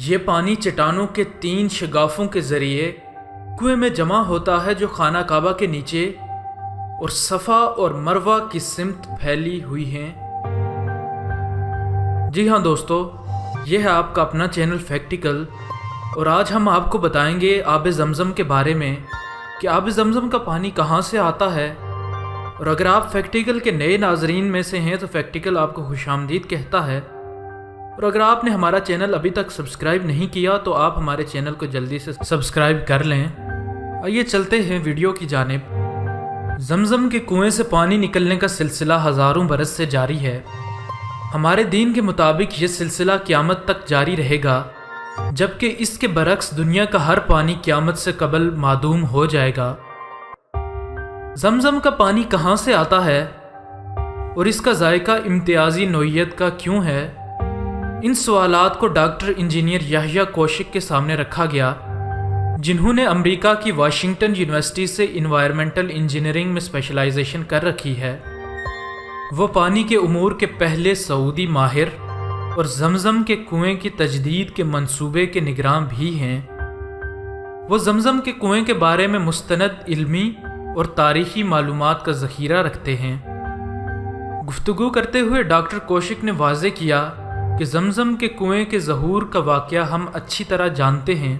یہ پانی چٹانوں کے 3 شگافوں کے ذریعے کنویں میں جمع ہوتا ہے جو خانہ کعبہ کے نیچے اور صفا اور مروہ کی سمت پھیلی ہوئی ہیں۔ جی ہاں دوستو، یہ ہے آپ کا اپنا چینل فیکٹیکل، اور آج ہم آپ کو بتائیں گے آب زمزم کے بارے میں کہ آب زمزم کا پانی کہاں سے آتا ہے۔ اور اگر آپ فیکٹیکل کے نئے ناظرین میں سے ہیں تو فیکٹیکل آپ کو خوش آمدید کہتا ہے، اور اگر آپ نے ہمارا چینل ابھی تک سبسکرائب نہیں کیا تو آپ ہمارے چینل کو جلدی سے سبسکرائب کر لیں۔ آئیے چلتے ہیں ویڈیو کی جانب۔ زمزم کے کنویں سے پانی نکلنے کا سلسلہ ہزاروں برس سے جاری ہے۔ ہمارے دین کے مطابق یہ سلسلہ قیامت تک جاری رہے گا، جبکہ اس کے برعکس دنیا کا ہر پانی قیامت سے قبل معدوم ہو جائے گا۔ زمزم کا پانی کہاں سے آتا ہے اور اس کا ذائقہ امتیازی نوعیت کا کیوں ہے، ان سوالات کو ڈاکٹر انجینئر یحییٰ کوشک کے سامنے رکھا گیا، جنہوں نے امریکہ کی واشنگٹن یونیورسٹی سے انوائرمنٹل انجینئرنگ میں اسپیشلائزیشن کر رکھی ہے۔ وہ پانی کے امور کے پہلے سعودی ماہر اور زمزم کے کنویں کی تجدید کے منصوبے کے نگراں بھی ہیں۔ وہ زمزم کے کنویں کے بارے میں مستند علمی اور تاریخی معلومات کا ذخیرہ رکھتے ہیں۔ گفتگو کرتے ہوئے ڈاکٹر کوشک نے واضح کیا کہ زمزم کے کنویں کے ظہور کا واقعہ ہم اچھی طرح جانتے ہیں۔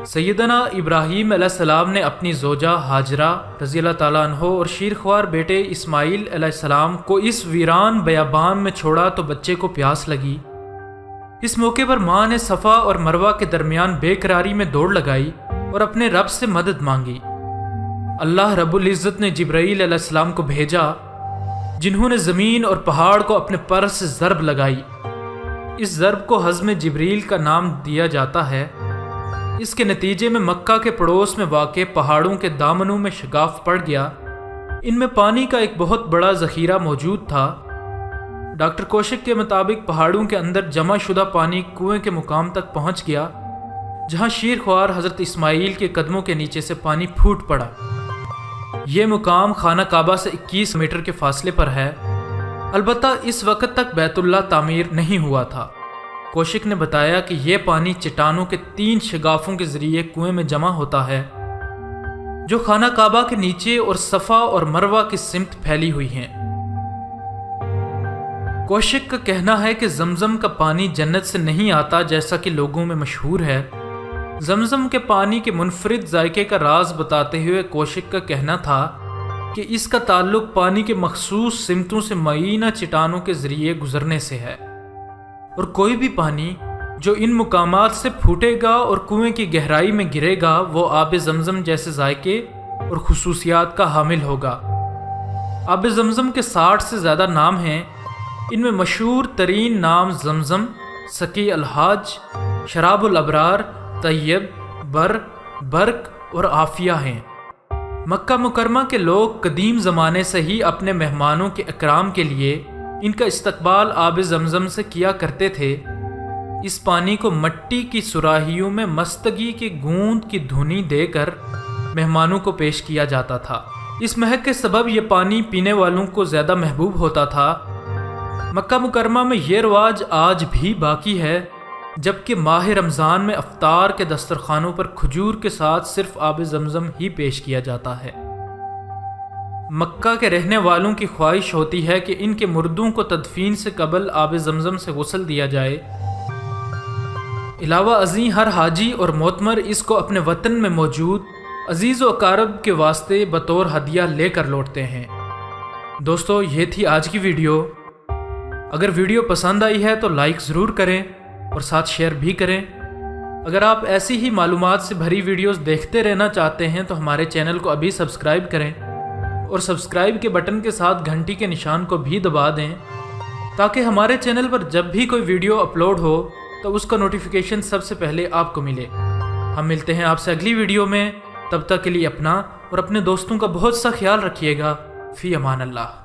سیدنا ابراہیم علیہ السلام نے اپنی زوجہ ہاجرہ رضی اللہ تعالیٰ عنہ اور شیرخوار بیٹے اسماعیل علیہ السلام کو اس ویران بیابان میں چھوڑا تو بچے کو پیاس لگی۔ اس موقع پر ماں نے صفا اور مروہ کے درمیان بے قراری میں دوڑ لگائی اور اپنے رب سے مدد مانگی۔ اللہ رب العزت نے جبرائیل علیہ السلام کو بھیجا، جنہوں نے زمین اور پہاڑ کو اپنے پر سے ضرب لگائی۔ اس ضرب کو حزم جبریل کا نام دیا جاتا ہے۔ اس کے نتیجے میں مکہ کے پڑوس میں واقع پہاڑوں کے دامنوں میں شگاف پڑ گیا۔ ان میں پانی کا ایک بہت بڑا ذخیرہ موجود تھا۔ ڈاکٹر کوشک کے مطابق پہاڑوں کے اندر جمع شدہ پانی کنویں کے مقام تک پہنچ گیا، جہاں شیرخوار حضرت اسماعیل کے قدموں کے نیچے سے پانی پھوٹ پڑا۔ یہ مقام خانہ کعبہ سے 21 میٹر کے فاصلے پر ہے۔ البتہ اس وقت تک بیت اللہ تعمیر نہیں ہوا تھا۔ کوشک نے بتایا کہ یہ پانی چٹانوں کے 3 شگافوں کے ذریعے کنویں میں جمع ہوتا ہے، جو خانہ کعبہ کے نیچے اور صفا اور مروہ کی سمت پھیلی ہوئی ہیں۔ کوشک کا کہنا ہے کہ زمزم کا پانی جنت سے نہیں آتا جیسا کہ لوگوں میں مشہور ہے۔ زمزم کے پانی کے منفرد ذائقے کا راز بتاتے ہوئے کوشک کا کہنا تھا کہ اس کا تعلق پانی کے مخصوص سمتوں سے معینہ چٹانوں کے ذریعے گزرنے سے ہے، اور کوئی بھی پانی جو ان مقامات سے پھوٹے گا اور کنویں کی گہرائی میں گرے گا وہ آب زمزم جیسے ذائقے اور خصوصیات کا حامل ہوگا۔ آب زمزم کے 60 سے زیادہ نام ہیں۔ ان میں مشہور ترین نام زمزم، سقی الحاج، شراب الابرار، طیب، برق اور عافیہ ہیں۔ مکہ مکرمہ کے لوگ قدیم زمانے سے ہی اپنے مہمانوں کے اکرام کے لیے ان کا استقبال آب زمزم سے کیا کرتے تھے۔ اس پانی کو مٹی کی سراہیوں میں مستگی کی گوند کی دھنی دے کر مہمانوں کو پیش کیا جاتا تھا۔ اس مہک کے سبب یہ پانی پینے والوں کو زیادہ محبوب ہوتا تھا۔ مکہ مکرمہ میں یہ رواج آج بھی باقی ہے، جبکہ ماہ رمضان میں افطار کے دسترخوانوں پر کھجور کے ساتھ صرف آب زمزم ہی پیش کیا جاتا ہے۔ مکہ کے رہنے والوں کی خواہش ہوتی ہے کہ ان کے مردوں کو تدفین سے قبل آب زمزم سے غسل دیا جائے۔ علاوہ ازیں ہر حاجی اور معتمر اس کو اپنے وطن میں موجود عزیز و اقارب کے واسطے بطور ہدیہ لے کر لوٹتے ہیں۔ دوستو، یہ تھی آج کی ویڈیو۔ اگر ویڈیو پسند آئی ہے تو لائک ضرور کریں اور ساتھ شیئر بھی کریں۔ اگر آپ ایسی ہی معلومات سے بھری ویڈیوز دیکھتے رہنا چاہتے ہیں تو ہمارے چینل کو ابھی سبسکرائب کریں، اور سبسکرائب کے بٹن کے ساتھ گھنٹی کے نشان کو بھی دبا دیں، تاکہ ہمارے چینل پر جب بھی کوئی ویڈیو اپلوڈ ہو تو اس کا نوٹیفیکیشن سب سے پہلے آپ کو ملے۔ ہم ملتے ہیں آپ سے اگلی ویڈیو میں، تب تک کے لیے اپنا اور اپنے دوستوں کا بہت سا خیال رکھیے گا۔ فی امان اللہ۔